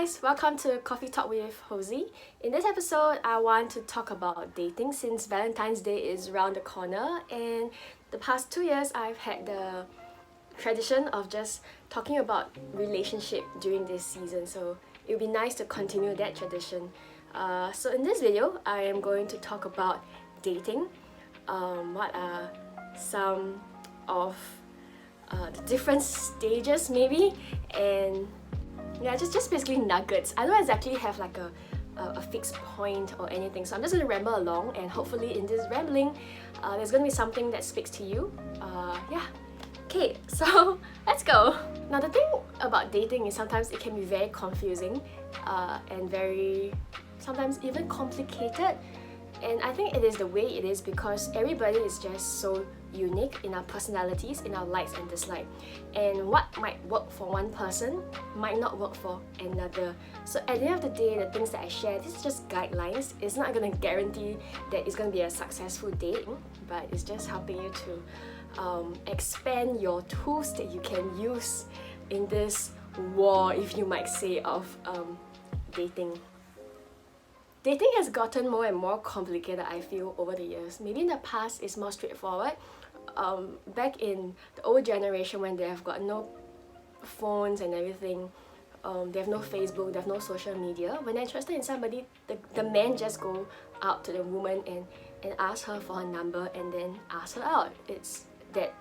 guys, welcome to Coffee Talk with Josie. In this episode, I want to talk about dating since Valentine's Day is around the corner, and the past 2 years I've had the tradition of just talking about relationship during this season, so it would be nice to continue that tradition. So in this video, I am going to talk about dating, what are some of the different stages maybe, and yeah, just basically nuggets. I don't exactly have like a fixed point or anything, so I'm just going to ramble along, and hopefully in this rambling there's going to be something that speaks to you. Yeah. Okay, so let's go. Now the thing about dating is sometimes it can be very confusing and very sometimes even complicated, and I think it is the way it is because everybody is just so unique in our personalities, in our likes and dislikes, and what might work for one person might not work for another. So at the end of the day, the things that I share, this is just guidelines. It's not going to guarantee that it's going to be a successful date, but it's just helping you to expand your tools that you can use in this war, if you might say, of dating. Dating has gotten more and more complicated, I feel, over the years. Maybe in the past it's more straightforward. Back in the old generation, when they have got no phones and everything, they have no Facebook, they have no social media. When they're interested in somebody, the man just go out to the woman and ask her for her number and then ask her out. It's that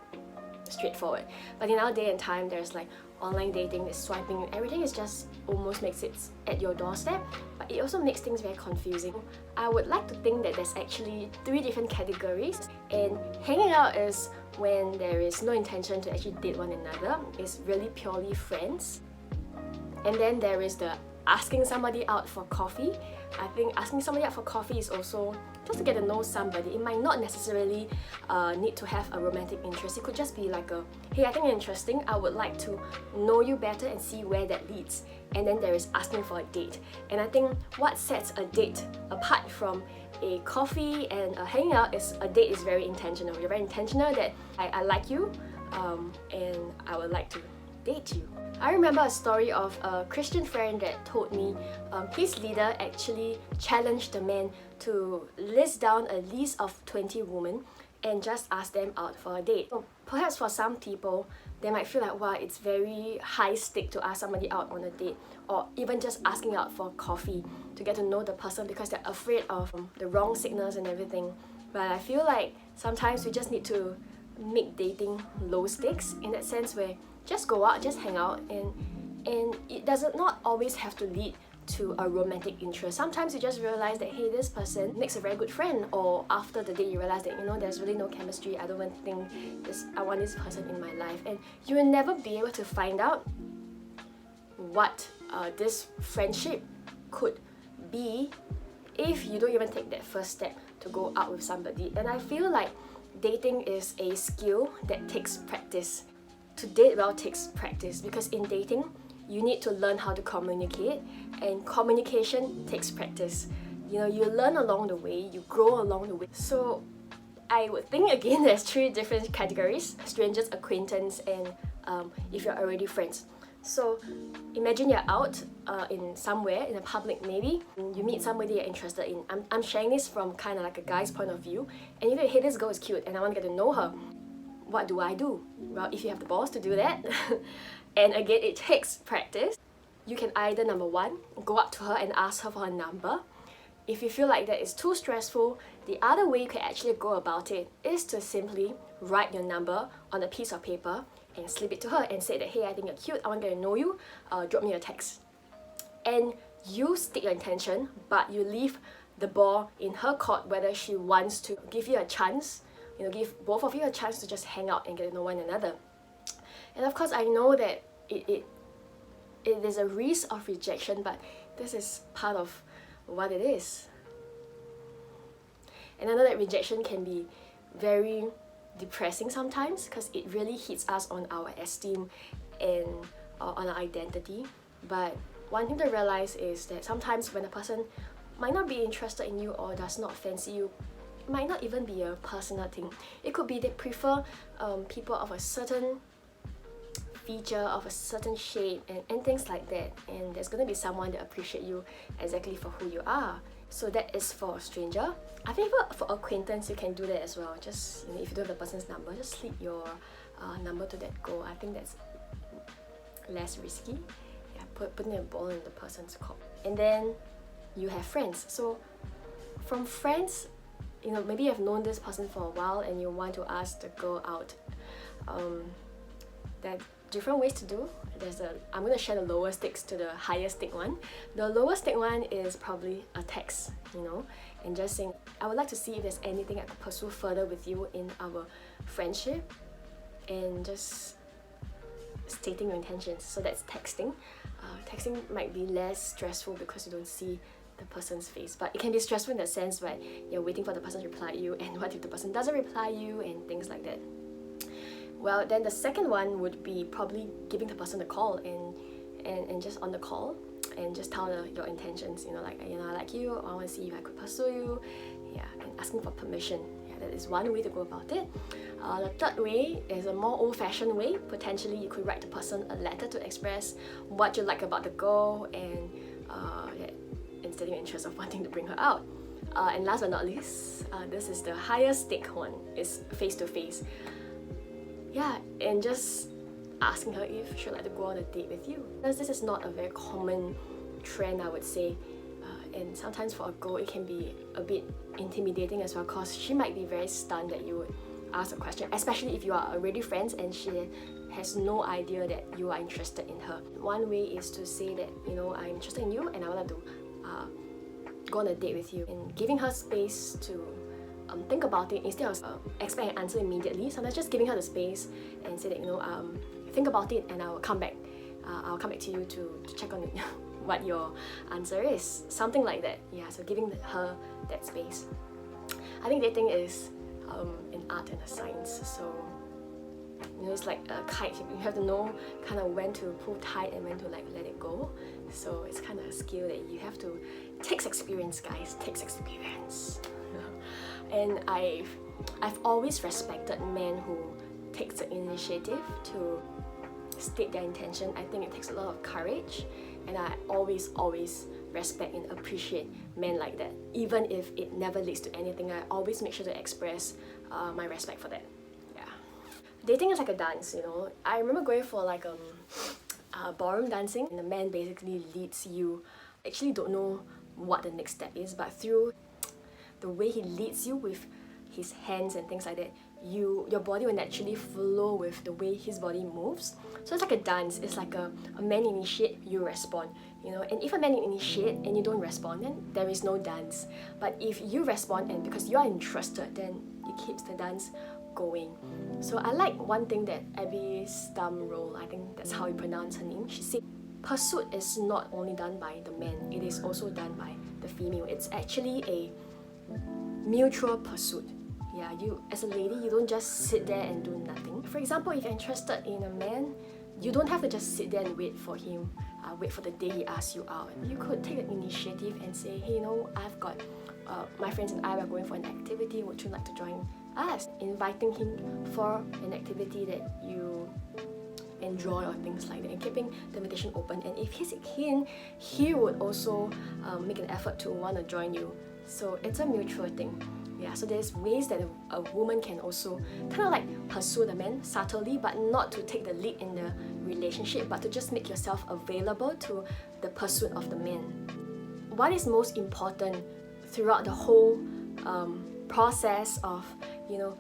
straightforward. But in our day and time, there's like online dating, there's swiping, everything is just almost makes it at your doorstep, but it also makes things very confusing. I would like to think that there's actually 3 different categories, and hanging out is when there is no intention to actually date one another. It's really purely friends. And then there is the asking somebody out for coffee. I think asking somebody out for coffee is also just to get to know somebody. It might not necessarily need to have a romantic interest. It could just be like a, hey, I think you're interesting, I would like to know you better and see where that leads. And then there is asking for a date. And I think what sets a date apart from a coffee and a hangout is a date is very intentional. You're very intentional that I like you and I would like to date you. I remember a story of a Christian friend that told me his leader actually challenged the man to list down a list of 20 women and just ask them out for a date. So perhaps for some people, they might feel like, wow, it's very high stake to ask somebody out on a date, or even just asking out for coffee to get to know the person because they're afraid of the wrong signals and everything. But I feel like sometimes we just need to make dating low stakes, in that sense where just go out, just hang out, and it does not always have to lead to a romantic interest. Sometimes you just realize that, hey, this person makes a very good friend, or after the date you realize that, you know, there's really no chemistry, I don't even think I want this person in my life. And you will never be able to find out what this friendship could be if you don't even take that first step to go out with somebody. And I feel like dating is a skill that takes practice. To date well takes practice, because in dating you need to learn how to communicate, and communication takes practice. You know, you learn along the way, you grow along the way. So I would think again there's 3 different categories: strangers, acquaintance, and if you're already friends. So imagine you're out in somewhere in a public, maybe you meet somebody you're interested in. I'm sharing this from kind of like a guy's point of view, and you go, hey, this girl is cute and I want to get to know her. What do I do? Well, if you have the balls to do that, and again, it takes practice, you can either, number 1, go up to her and ask her for her number. If you feel like that is too stressful, the other way you can actually go about it is to simply write your number on a piece of paper and slip it to her and say that, hey, I think you're cute, I want to get to know you, drop me a text. And you state your intention, but you leave the ball in her court whether she wants to give you a chance, you know, give both of you a chance to just hang out and get to know one another. And of course, I know that it is a risk of rejection, but this is part of what it is. And I know that rejection can be very depressing sometimes because it really hits us on our esteem and on our identity. But one thing to realize is that sometimes when a person might not be interested in you or does not fancy you, it might not even be a personal thing. It could be they prefer people of a certain feature of a certain shape and things like that, and there's gonna be someone that appreciate you exactly for who you are. So that is for a stranger. I think for acquaintance you can do that as well. Just, you know, if you don't have the person's number, just slip your number to that girl. I think that's less risky. Yeah, putting a ball in the person's court. And then you have friends. So from friends, you know, maybe you've known this person for a while and you want to ask the girl out. There are different ways to do. I'm going to share the lower stakes to the higher stake one. The lower stake one is probably a text, you know, and just saying, I would like to see if there's anything I could pursue further with you in our friendship, and just stating your intentions. So that's texting. Texting might be less stressful because you don't see the person's face, but it can be stressful in the sense where you're waiting for the person to reply you, and what if the person doesn't reply you, and things like that. Well, then the second one would be probably giving the person a call and just on the call and just tell your intentions, you know, like, you know, I like you, I want to see if I could pursue you, yeah, and asking for permission. Yeah, that is one way to go about it. The third way is a more old-fashioned way. Potentially you could write the person a letter to express what you like about the girl, and yeah, instead of your interest of wanting to bring her out. And last but not least, this is the highest stake one, is face-to-face. Yeah, and just asking her if she'd like to go on a date with you. Because this is not a very common trend, I would say. And sometimes for a girl, it can be a bit intimidating as well, because she might be very stunned that you would ask a question, especially if you are already friends and she has no idea that you are interested in her. One way is to say that, you know, I'm interested in you and I would like to go on a date with you, and giving her space to think about it instead of expect an answer immediately. Sometimes just giving her the space and say that, you know, think about it and I'll come back. I'll come back to you to check on what your answer is. Something like that. Yeah, so giving her that space. I think dating is an art and a science. So, you know, it's like a kite. You have to know kind of when to pull tight and when to like let it go. So it's kind of a skill that you have to. Takes experience, guys. Takes experience. And I've always respected men who takes the initiative to state their intention. I think it takes a lot of courage, and I always respect and appreciate men like that. Even if it never leads to anything, I always make sure to express my respect for that. Yeah. Dating is like a dance, you know. I remember going for like ballroom dancing, and the man basically leads you. Actually don't know what the next step is, but through the way he leads you with his hands and things like that, your body will naturally flow with the way his body moves. So it's like a dance. It's like a man initiate, you respond, you know. And if a man initiate and you don't respond, then there is no dance. But if you respond, and because you are interested, then it keeps the dance going. So I like one thing that Abby Stamroll, I think that's how you pronounce her name, she said, pursuit is not only done by the man, it is also done by the female. It's actually a mutual pursuit. Yeah, you as a lady, you don't just sit there and do nothing. For example, if you're interested in a man, you don't have to just sit there and wait for him, wait for the day he asks you out. You could take an initiative and say, hey, you know, I've got my friends and I are going for an activity, would you like to join us? Inviting him for an activity that you enjoy or things like that, and keeping the invitation open. And if he's keen, he would also make an effort to want to join you. So it's a mutual thing. Yeah, so there's ways that a woman can also kind of like pursue the man subtly, but not to take the lead in the relationship, but to just make yourself available to the pursuit of the man. What is most important throughout the whole process of, you know,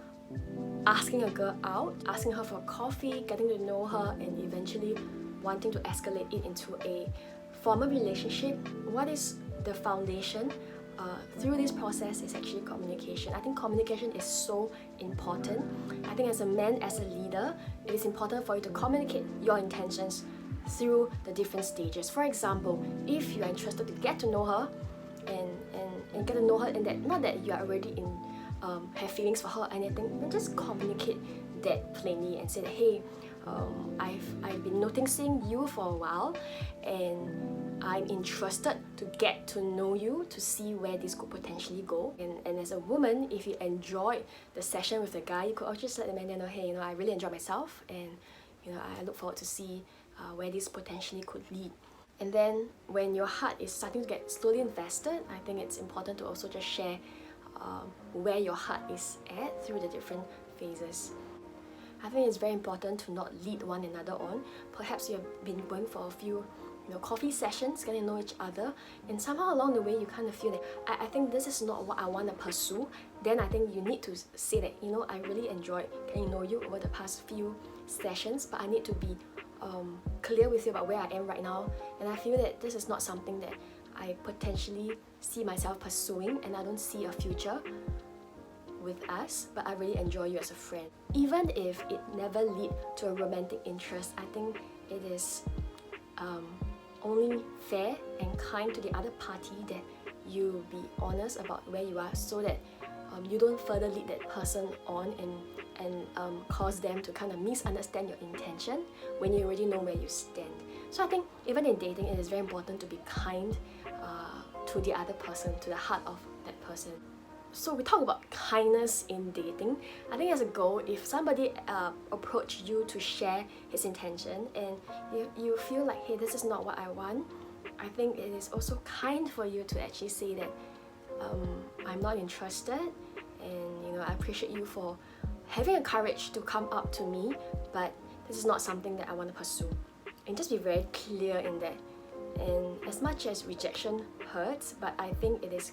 asking a girl out, asking her for coffee, getting to know her, and eventually wanting to escalate it into a formal relationship? What is the foundation? Through this process is actually communication. I think communication is so important. I think as a man, as a leader, it is important for you to communicate your intentions through the different stages. For example, if you are interested to get to know her and get to know her, and that not that you are already in have feelings for her or anything, then just communicate that plainly and say that, hey, I've been noticing you for a while, and I'm interested to get to know you, to see where this could potentially go. And as a woman, if you enjoyed the session with the guy, you could also just let the man know, hey, you know, I really enjoyed myself, and I look forward to see where this potentially could lead. And then when your heart is starting to get slowly invested, I think it's important to also just share where your heart is at through the different phases. I think it's very important to not lead one another on. Perhaps you've been going for a few coffee sessions, getting to know each other, and somehow along the way you kind of feel that I think this is not what I want to pursue. Then I think you need to say that, I really enjoyed getting to know you over the past few sessions, but I need to be clear with you about where I am right now, and I feel that this is not something that I potentially see myself pursuing, and I don't see a future with us, but I really enjoy you as a friend. Even if it never lead to a romantic interest, I think it is only fair and kind to the other party that you be honest about where you are, so that you don't further lead that person on and cause them to kind of misunderstand your intention when you already know where you stand. So I think even in dating, it is very important to be kind to the other person, to the heart of that person. So we talk about kindness in dating. I think as a goal, if somebody approached you to share his intention and you feel like, hey, this is not what I want, I think it is also kind for you to actually say that I'm not interested, and I appreciate you for having the courage to come up to me, but this is not something that I want to pursue. And just be very clear in that. And as much as rejection hurts, but I think it is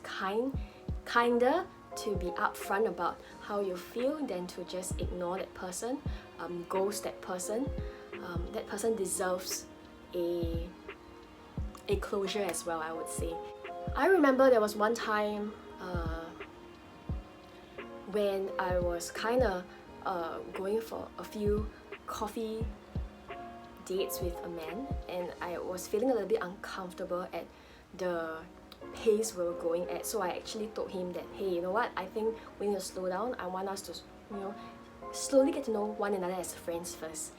kinder to be upfront about how you feel than to just ignore that person, ghost that person. That person deserves a closure as well, I would say. I remember there was one time when I was kind of going for a few coffee dates with a man, and I was feeling a little bit uncomfortable at the pace we were going at. So I actually told him that, hey, you know what, I think we need to slow down. I want us to slowly get to know one another as friends first.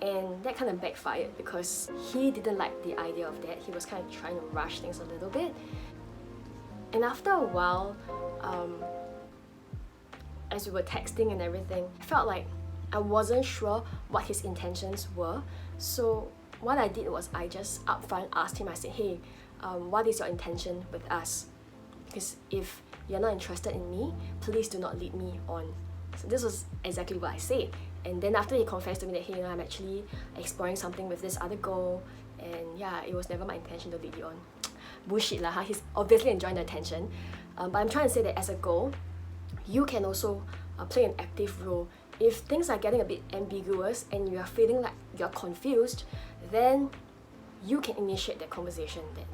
And that kind of backfired because he didn't like the idea of that. He was kind of trying to rush things a little bit. And after a while, as we were texting and everything, I felt like I wasn't sure what his intentions were. So what I did was I just upfront asked him, I said, hey, what is your intention with us? Because if you're not interested in me, please do not lead me on. So this was exactly what I said. And then after he confessed to me that, hey, I'm actually exploring something with this other girl, and yeah, it was never my intention to lead you on. Bullshit lah, he's obviously enjoying the attention. But I'm trying to say that as a girl, you can also play an active role. If things are getting a bit ambiguous and you are feeling like you're confused, then you can initiate that conversation that,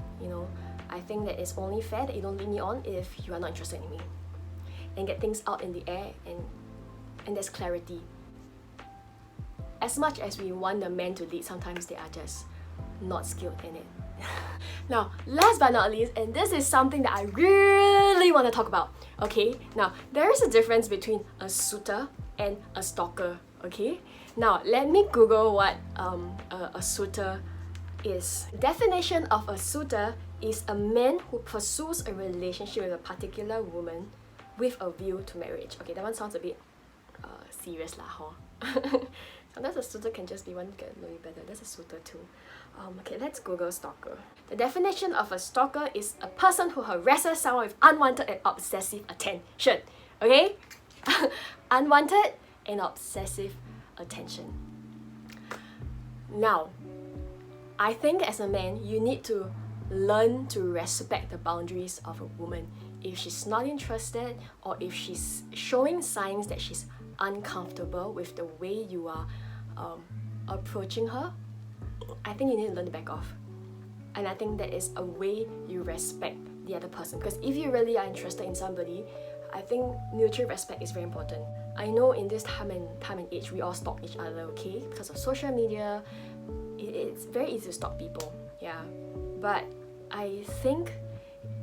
I think that it's only fair that you don't lead me on if you are not interested in me. And get things out in the air, and there's clarity. As much as we want the men to lead, sometimes they are just not skilled in it. Now, last but not least, and this is something that I really want to talk about, okay? Now, there is a difference between a suitor and a stalker, okay? Now, let me Google what a suitor is. Definition of a suitor is a man who pursues a relationship with a particular woman with a view to marriage. Okay, that one sounds a bit serious lah, huh? Sometimes a suitor can just be one who can know you better. That's a suitor too. Okay, let's Google stalker. The definition of a stalker is a person who harasses someone with unwanted and obsessive attention. Okay? Unwanted and obsessive attention. Now, I think as a man, you need to learn to respect the boundaries of a woman. If she's not interested, or if she's showing signs that she's uncomfortable with the way you are approaching her, I think you need to learn to back off. And I think that is a way you respect the other person. Because if you really are interested in somebody, I think mutual respect is very important. I know in this time and age, we all stalk each other, okay? Because of social media, it's very easy to stalk people, yeah. But I think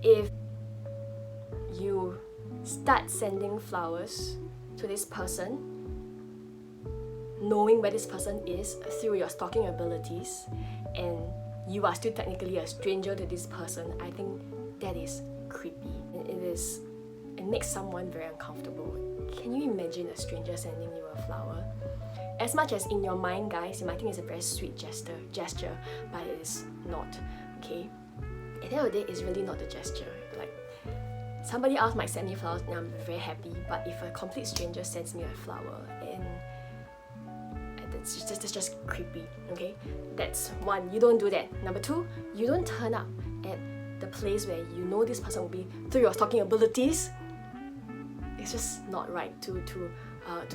if you start sending flowers to this person, knowing where this person is through your stalking abilities, and you are still technically a stranger to this person, I think that is creepy. It is and makes someone very uncomfortable. Can you imagine a stranger sending you a flower? As much as in your mind, guys, you might think it's a very sweet gesture, but it is not, okay? At the end of the day, it's really not the gesture. Like, somebody else might send me flowers and I'm very happy, but if a complete stranger sends me a flower, and that's just creepy, okay? That's one, you don't do that. Number two, you don't turn up at the place where you know this person will be through your talking abilities. It's just not right to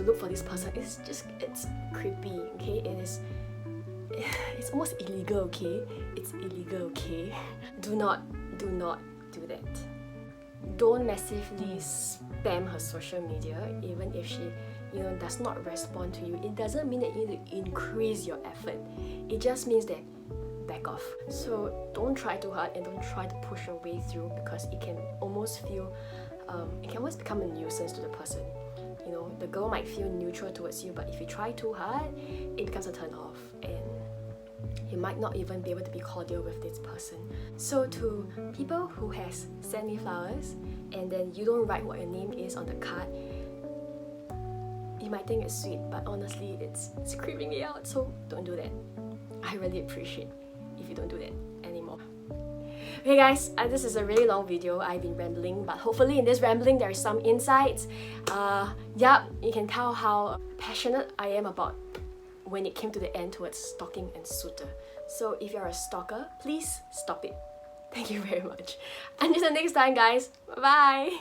look for this person. It's creepy, okay? It's almost illegal, okay? It's illegal, okay? Do not do that. Don't massively spam her social media, even if she does not respond to you. It doesn't mean that you need to increase your effort. It just means that back off. So don't try too hard and don't try to push your way through, because it can almost become a nuisance to the person. The girl might feel neutral towards you, but if you try too hard, it becomes a turn off, and you might not even be able to be cordial with this person. So to people who has sent me flowers and then you don't write what your name is on the card, you might think it's sweet, but honestly it's creeping me out, so don't do that. I really appreciate if you don't do that anymore. Okay guys, this is a really long video. I've been rambling, but hopefully in this rambling there is some insights. Yeah, you can tell how passionate I am about when it came to the end towards stalking and suitor. So if you're a stalker, please stop it. Thank you very much. Until the next time guys, bye bye!